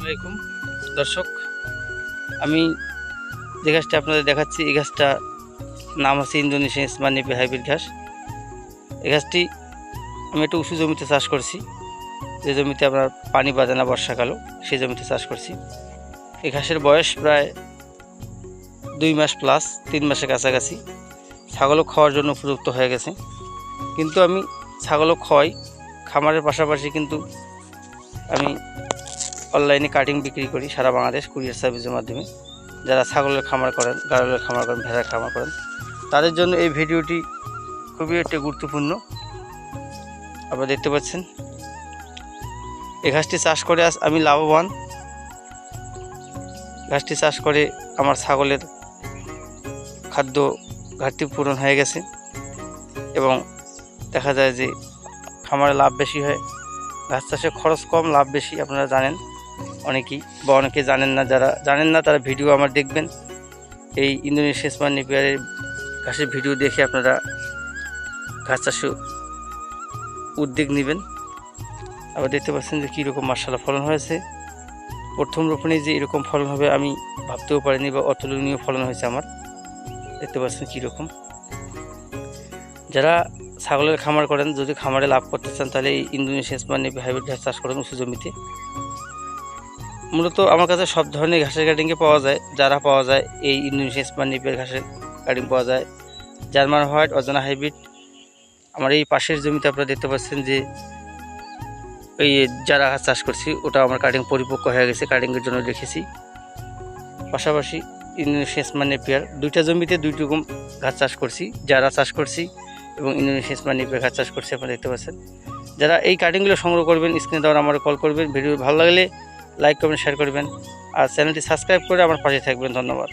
আসসালামাইকুম দর্শক, আমি যে ঘাসটা আপনাদের দেখাচ্ছি এই ঘাসটা নাম হচ্ছে ইন্দোনেশিয়ান স্মার্ট নেপিয়ার হাইব্রিড ঘাস। এই ঘাসটি আমি একটু উঁচু জমিতে চাষ করছি, যে জমিতে আপনার পানি বাজে না বর্ষাকালও, সেই জমিতে চাষ করছি। এই ঘাসের বয়স প্রায় 2 মাস প্লাস, 3 মাসের কাছাকাছি। ছাগলও খাওয়ার জন্য উপযুক্ত হয়ে গেছে। কিন্তু আমি ছাগলও খাওয়াই, খামারের পাশাপাশি কিন্তু আমি অনলাইনে কাটিং বিক্রি করি সারা বাংলাদেশ কুরিয়ার সার্ভিসের মাধ্যমে। যারা ছাগলের খামার করেন, গাড়লের খামার করেন, ভেড়ার খামার করেন, তাদের জন্য এই ভিডিওটি খুবই একটা গুরুত্বপূর্ণ। আপনারা দেখতে পাচ্ছেন এই ঘাসটি চাষ করে আজ আমি লাভবান। ঘাসটি চাষ করে আমার ছাগলের খাদ্য ঘাটতি পূরণ হয়ে গেছে এবং দেখা যায় যে খামারে লাভ বেশি হয়। ঘাস চাষে খরচ কম, লাভ বেশি, আপনারা জানেন অনেকেই, বা অনেকে জানেন না। যারা জানেন না তারা ভিডিও আমার দেখবেন, এই ইন্দোনেশিয়ান স্মার্ট নেপিয়ারের ঘাসের ভিডিও দেখে আপনারা ঘাস চাষে উদ্যোগ নেবেন। আবার দেখতে পাচ্ছেন যে কীরকম মাশাআল্লাহ ফলন হয়েছে। প্রথম রোপণে যে এরকম ফলন হবে আমি ভাবতেও পারিনি, বা অতুলনীয় ফলন হয়েছে আমার। দেখতে পাচ্ছেন কীরকম। যারা ছাগলের খামার করেন, যদি খামারে লাভ করতে চান তাহলে এই ইন্দোনেশিয়ান স্মার্ট নেপিয়ার হাইব্রিড ঘাস চাষ করেন উঁচু জমিতে। মূলত আমার কাছে সব ধরনের ঘাসের কাটিংয়ে পাওয়া যায়, যারা পাওয়া যায় এই ইন্দোনেশিয়ান স্মার্ট নেপিয়ার ঘাসের কাটিং পাওয়া যায়, জার্মান হোয়াইট, অজানা হাইব্রিড। আমার এই পাশের জমিতে আপনারা দেখতে পাচ্ছেন যে এই যারা ঘাস চাষ করছি ওটা আমার কাটিং পরিপক্ক হয়ে গেছে, কাটিংয়ের জন্য রেখেছি। পাশাপাশি ইন্দোনেশিয়ান স্মার্ট নেপিয়ার দুইটা জমিতে 2 রকম ঘাস চাষ করছি, যারা চাষ করছি এবং ইন্দোনেশিয়ান স্মার্ট নেপিয়ার ঘাস চাষ করছি। আপনারা দেখতে পাচ্ছেন। যারা এই কাটিংগুলো সংগ্রহ করবেন স্ক্রিনে দেওয়ার আমার কল করবেন। ভিডিও ভালো লাগলে লাইক করবেন, শেয়ার করবেন, আর চ্যানেলটি সাবস্ক্রাইব করে আমার পাশে থাকবেন। ধন্যবাদ।